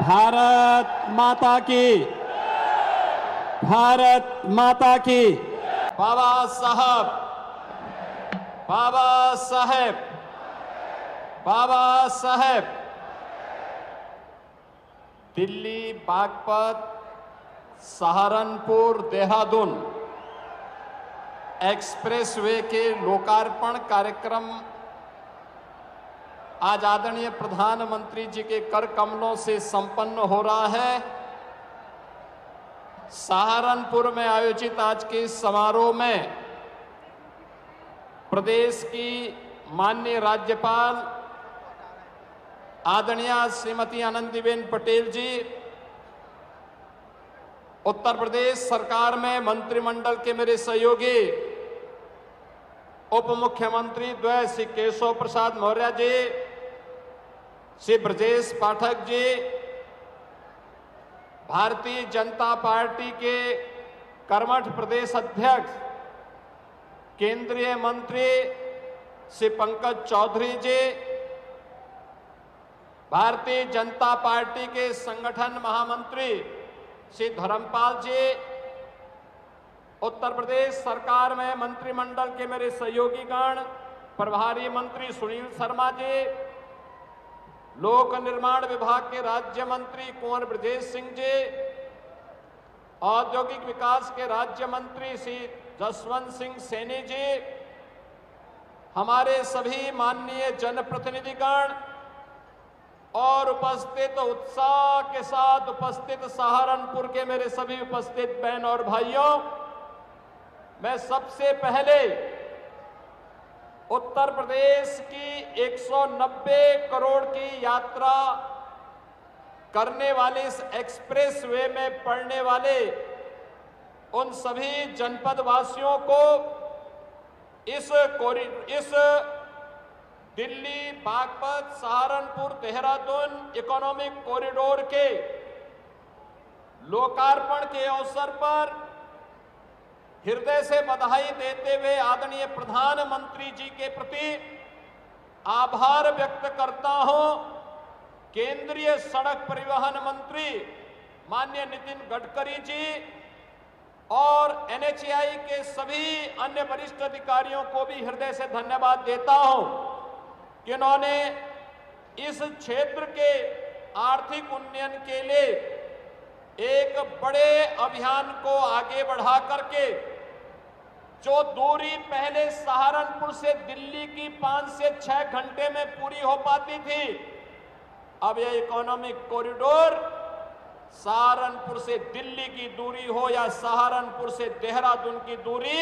भारत माता की, भारत माता की। बाबा साहब, बाबा साहेब, बाबा साहेब। दिल्ली बागपत सहारनपुर देहरादून एक्सप्रेसवे के लोकार्पण कार्यक्रम आज आदरणीय प्रधानमंत्री जी के कर कमलों से संपन्न हो रहा है। सहारनपुर में आयोजित आज के इस समारोह में प्रदेश की माननीय राज्यपाल आदरणीय श्रीमती आनंदीबेन पटेल जी, उत्तर प्रदेश सरकार में मंत्रिमंडल के मेरे सहयोगी उप मुख्यमंत्री द्वय श्री केशव प्रसाद मौर्य जी, श्री ब्रजेश पाठक जी, भारतीय जनता पार्टी के कर्मठ प्रदेश अध्यक्ष केंद्रीय मंत्री श्री पंकज चौधरी जी, भारतीय जनता पार्टी के संगठन महामंत्री श्री धर्मपाल जी, उत्तर प्रदेश सरकार में मंत्रिमंडल के मेरे सहयोगीगण प्रभारी मंत्री सुनील शर्मा जी, लोक निर्माण विभाग के राज्य मंत्री कुंवर ब्रजेश सिंह जी, औद्योगिक विकास के राज्य मंत्री श्री जसवंत सिंह सैनी जी, हमारे सभी माननीय जनप्रतिनिधिगण और उपस्थित उत्साह के साथ उपस्थित सहारनपुर के मेरे सभी उपस्थित बहन और भाइयों, मैं सबसे पहले उत्तर प्रदेश की 190 करोड़ की यात्रा करने वाले इस एक्सप्रेसवे में पड़ने वाले उन सभी जनपद वासियों को इस दिल्ली बागपत सहारनपुर देहरादून इकोनॉमिक कॉरिडोर के लोकार्पण के अवसर पर हृदय से बधाई देते हुए आदरणीय प्रधानमंत्री जी के प्रति आभार व्यक्त करता हूं। केंद्रीय सड़क परिवहन मंत्री माननीय नितिन गडकरी जी और NHAI के सभी अन्य वरिष्ठ अधिकारियों को भी हृदय से धन्यवाद देता हूं कि उन्होंने इस क्षेत्र के आर्थिक उन्नयन के लिए एक बड़े अभियान को आगे बढ़ा करके जो दूरी पहले सहारनपुर से दिल्ली की 5 से 6 घंटे में पूरी हो पाती थी, अब यह इकोनॉमिक कॉरिडोर सहारनपुर से दिल्ली की दूरी हो या सहारनपुर से देहरादून की दूरी,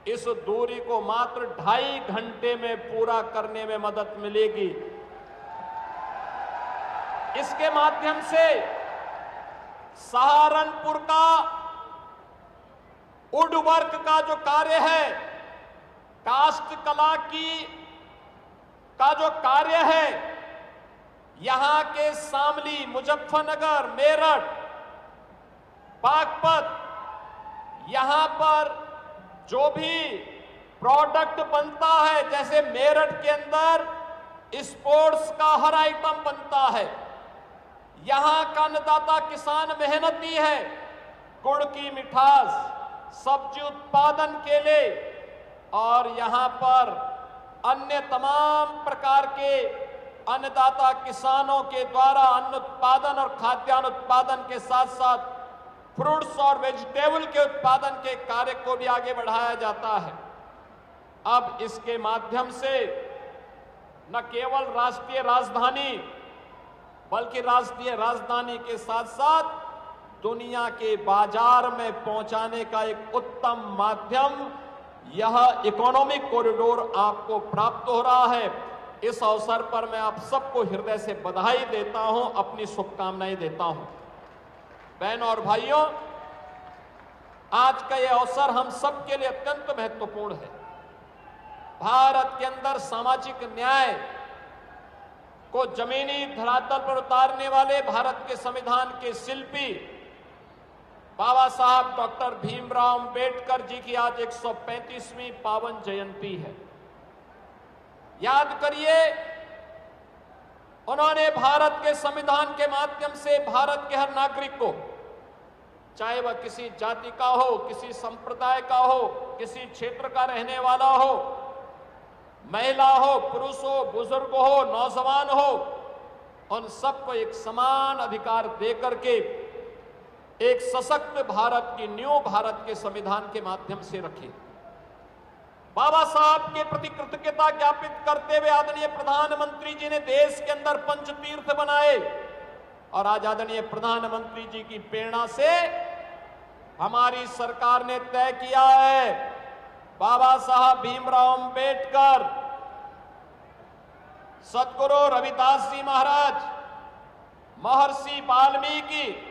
इस दूरी को मात्र 2.5 घंटे में पूरा करने में मदद मिलेगी। इसके माध्यम से सहारनपुर का वुड वर्क का जो कार्य है, काष्ठ कला का जो कार्य है, यहां के शामली, मुजफ्फरनगर, मेरठ, बागपत, यहां पर जो भी प्रोडक्ट बनता है, जैसे मेरठ के अंदर स्पोर्ट्स का हर आइटम बनता है, यहां का अन्नदाता किसान मेहनती है, गुड़ की मिठास, सब्जी उत्पादन के लिए, और यहां पर अन्य तमाम प्रकार के अन्नदाता किसानों के द्वारा अन्न उत्पादन और खाद्यान्न उत्पादन के साथ साथ फ्रूट्स और वेजिटेबल के उत्पादन के कार्य को भी आगे बढ़ाया जाता है। अब इसके माध्यम से न केवल राष्ट्रीय राजधानी बल्कि राष्ट्रीय राजधानी के साथ साथ दुनिया के बाजार में पहुंचाने का एक उत्तम माध्यम यह इकोनॉमिक कॉरिडोर आपको प्राप्त हो रहा है। इस अवसर पर मैं आप सबको हृदय से बधाई देता हूं, अपनी शुभकामनाएं देता हूं। बहनों और भाइयों, आज का यह अवसर हम सबके लिए अत्यंत महत्वपूर्ण है। भारत के अंदर सामाजिक न्याय को जमीनी धरातल पर उतारने वाले भारत के संविधान के शिल्पी बाबा साहब डॉक्टर भीमराव अंबेडकर जी की आज 135वीं पावन जयंती है। याद करिए उन्होंने भारत के संविधान के माध्यम से भारत के हर नागरिक को, चाहे वह किसी जाति का हो, किसी संप्रदाय का हो, किसी क्षेत्र का रहने वाला हो, महिला हो, पुरुष हो, बुजुर्ग हो, नौजवान हो, उन सबको एक समान अधिकार देकर के एक सशक्त भारत की नींव भारत के संविधान के माध्यम से रखी। बाबा साहब के प्रति कृतज्ञता ज्ञापित करते हुए आदरणीय प्रधानमंत्री जी ने देश के अंदर पंचतीर्थ बनाए और आज आदरणीय प्रधानमंत्री जी की प्रेरणा से हमारी सरकार ने तय किया है बाबा साहब भीमराव अंबेडकर, सद्गुरु रविदास जी महाराज, महर्षि वाल्मीकि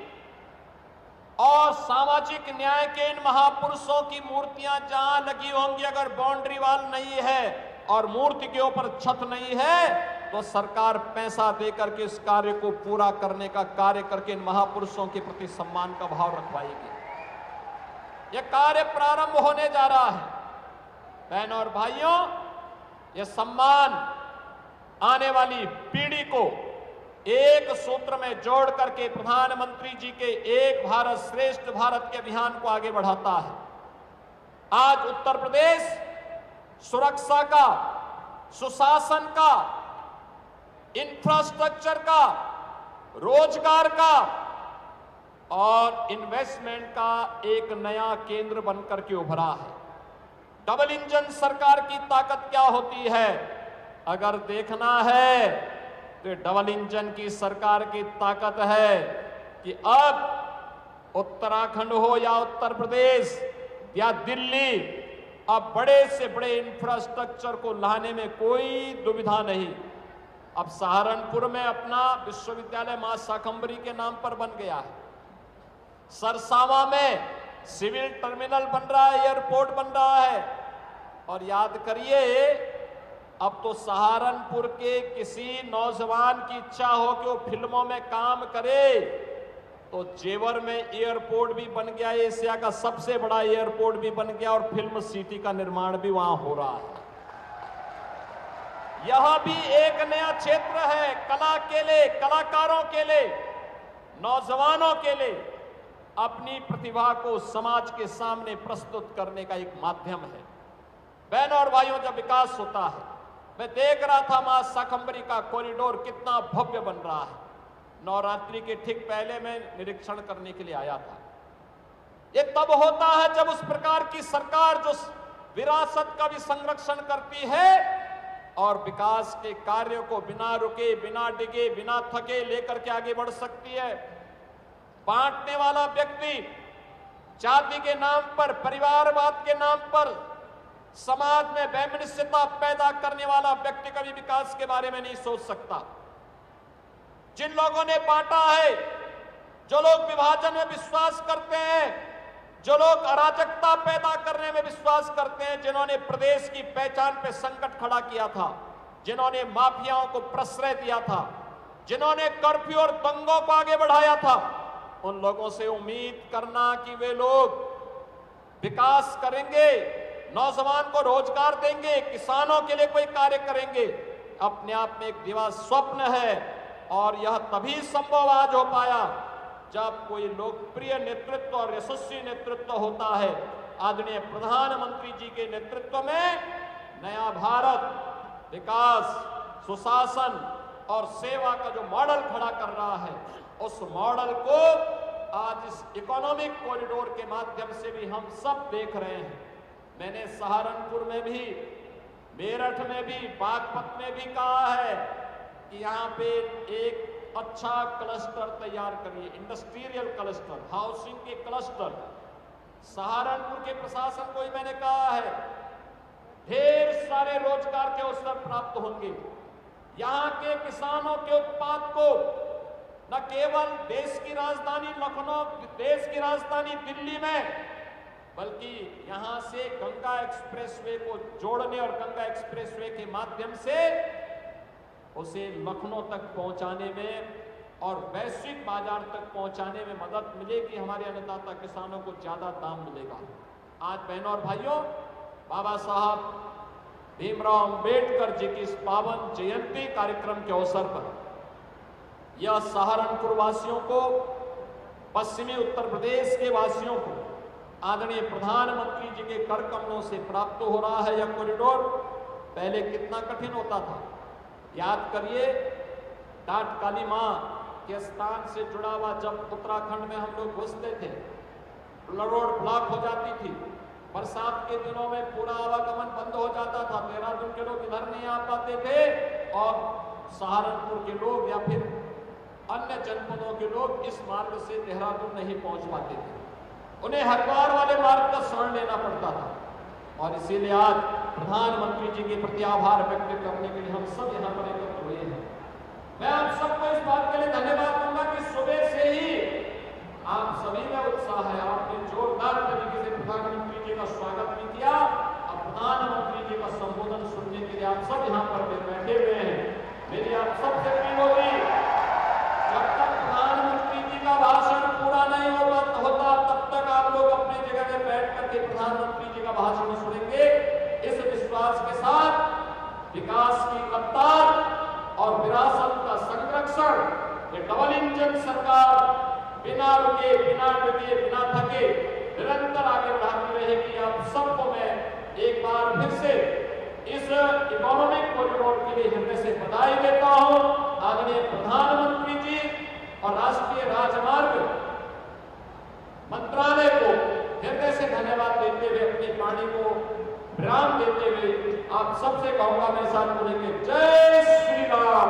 और सामाजिक न्याय के इन महापुरुषों की मूर्तियां जहां लगी होंगी, अगर बाउंड्री वाल नहीं है और मूर्ति के ऊपर छत नहीं है तो सरकार पैसा देकर के इस कार्य को पूरा करने का कार्य करके इन महापुरुषों के प्रति सम्मान का भाव रखवाएगी। यह कार्य प्रारंभ होने जा रहा है। बहनों और भाइयों, यह सम्मान आने वाली पीढ़ी को एक सूत्र में जोड़ करके प्रधानमंत्री जी के एक भारत श्रेष्ठ भारत के अभियान को आगे बढ़ाता है। आज उत्तर प्रदेश सुरक्षा का, सुशासन का, इंफ्रास्ट्रक्चर का, रोजगार का और इन्वेस्टमेंट का एक नया केंद्र बनकर के उभरा है। डबल इंजन सरकार की ताकत क्या होती है अगर देखना है तो डबल इंजन की सरकार की ताकत है कि अब उत्तराखंड हो या उत्तर प्रदेश या दिल्ली, अब बड़े से बड़े इंफ्रास्ट्रक्चर को लाने में कोई दुविधा नहीं। अब सहारनपुर में अपना विश्वविद्यालय मां शाकंभरी के नाम पर बन गया है। सरसावा में सिविल टर्मिनल बन रहा है, एयरपोर्ट बन रहा है। और याद करिए, अब तो सहारनपुर के किसी नौजवान की इच्छा हो कि वो फिल्मों में काम करे तो जेवर में एयरपोर्ट भी बन गया, एशिया का सबसे बड़ा एयरपोर्ट भी बन गया और फिल्म सिटी का निर्माण भी वहां हो रहा है। यह भी एक नया क्षेत्र है कला के लिए, कलाकारों के लिए, नौजवानों के लिए अपनी प्रतिभा को समाज के सामने प्रस्तुत करने का एक माध्यम है। बहनों और भाइयों, जब विकास होता है, मैं देख रहा था मां शाकंभरी का कॉरिडोर कितना भव्य बन रहा है। नवरात्रि के ठीक पहले मैं निरीक्षण करने के लिए आया था। ये तब होता है जब उस प्रकार की सरकार जो विरासत का भी संरक्षण करती है और विकास के कार्यों को बिना रुके, बिना डिगे, बिना थके लेकर के आगे बढ़ सकती है। बांटने वाला व्यक्ति जाति के नाम पर, परिवारवाद के नाम पर समाज में वैमनस्यता पैदा करने वाला व्यक्ति कभी विकास के बारे में नहीं सोच सकता। जिन लोगों ने बांटा है, जो लोग विभाजन में विश्वास करते हैं, जो लोग अराजकता पैदा करने में विश्वास करते हैं, जिन्होंने प्रदेश की पहचान पे संकट खड़ा किया था, जिन्होंने माफियाओं को प्रश्रय दिया था, जिन्होंने कर्फ्यू और दंगों को आगे बढ़ाया था, उन लोगों से उम्मीद करना कि वे लोग विकास करेंगे, नौजवान को रोजगार देंगे, किसानों के लिए कोई कार्य करेंगे, अपने आप में एक दिवा स्वप्न है। और यह तभी संभव आज हो पाया जब कोई लोकप्रिय नेतृत्व और यशस्वी नेतृत्व होता है। आदरणीय प्रधानमंत्री जी के नेतृत्व में नया भारत विकास, सुशासन और सेवा का जो मॉडल खड़ा कर रहा है, उस मॉडल को आज इस इकोनॉमिक कॉरिडोर के माध्यम से भी हम सब देख रहे हैं। मैंने सहारनपुर में भी, मेरठ में भी, बागपत में भी कहा है कि यहाँ पे एक अच्छा क्लस्टर तैयार करिए, इंडस्ट्रियल क्लस्टर, हाउसिंग के क्लस्टर। सहारनपुर के प्रशासन को ही मैंने कहा है, ढेर सारे रोजगार के अवसर प्राप्त होंगे। यहाँ के किसानों के उत्पाद को न केवल देश की राजधानी लखनऊ, देश की राजधानी दिल्ली में, बल्कि यहां से गंगा एक्सप्रेसवे को जोड़ने और गंगा एक्सप्रेसवे के माध्यम से उसे लखनऊ तक पहुंचाने में और वैश्विक बाजार तक पहुंचाने में मदद मिलेगी। हमारे अन्नदाता किसानों को ज्यादा दाम मिलेगा। आज बहनों और भाइयों, बाबा साहब भीमराव अंबेडकर जी की इस पावन जयंती कार्यक्रम के अवसर पर यह सहारनपुर वासियों को, पश्चिमी उत्तर प्रदेश के वासियों को आदरणीय प्रधानमंत्री जी के कर कमलों से प्राप्त हो रहा है। यह कॉरिडोर पहले कितना कठिन होता था, याद करिए। टाट काली मां के स्थान से जुड़ा हुआ जब उत्तराखंड में हम लोग घुसते थे, रोड ब्लॉक हो जाती थी, बरसात के दिनों में पूरा आवागमन बंद हो जाता था, देहरादून के लोग इधर नहीं आ पाते थे और सहारनपुर के लोग या फिर अन्य जनपदों के लोग इस मार्ग से देहरादून नहीं पहुंच पाते थे, उन्हें हरिद्वार वाले मार्ग का शरण लेना पड़ता था। और इसीलिए आज प्रधानमंत्री जी के प्रति आभार व्यक्त करने के लिए हम सब यहाँ पर एकत्र हुए हैं। मैं आप सबको इस बात के लिए धन्यवाद दूंगा कि सुबह से ही आप सभी में उत्साह है। आपने जोरदार तरीके से प्रधानमंत्री जी का स्वागत भी किया और प्रधानमंत्री जी का संबोधन सुनने के लिए आप सब यहाँ पर बैठे हुए हैं। मेरी आप सबसे अपील होगी, जब तक प्रधानमंत्री जी का भाषण पूरा नहीं होता तब तक आप लोग अपनी जगह में बैठ करके प्रधानमंत्री जी का भाषण सुनेंगे। इस विश्वास के साथ विकास की रफ्तार और विरासत का संरक्षण, ये डबल इंजन सरकार बिना रुके, बिना डगे, बिना थके निरंतर आगे बढ़ाती रहेगी। आप सबको मैं एक बार फिर से इस इकोनॉमिक कॉरिडोर के लिए हृदय से बधाई देता हूं। आदरणीय प्रधानमंत्री जी और राष्ट्रीय राजमार्ग मंत्रालय को हृदय से धन्यवाद देते हुए, अपनी वाणी को विराम देते हुए आप सबसे कहूंगा, मेरे साथ बोलेंगे जय श्री राम।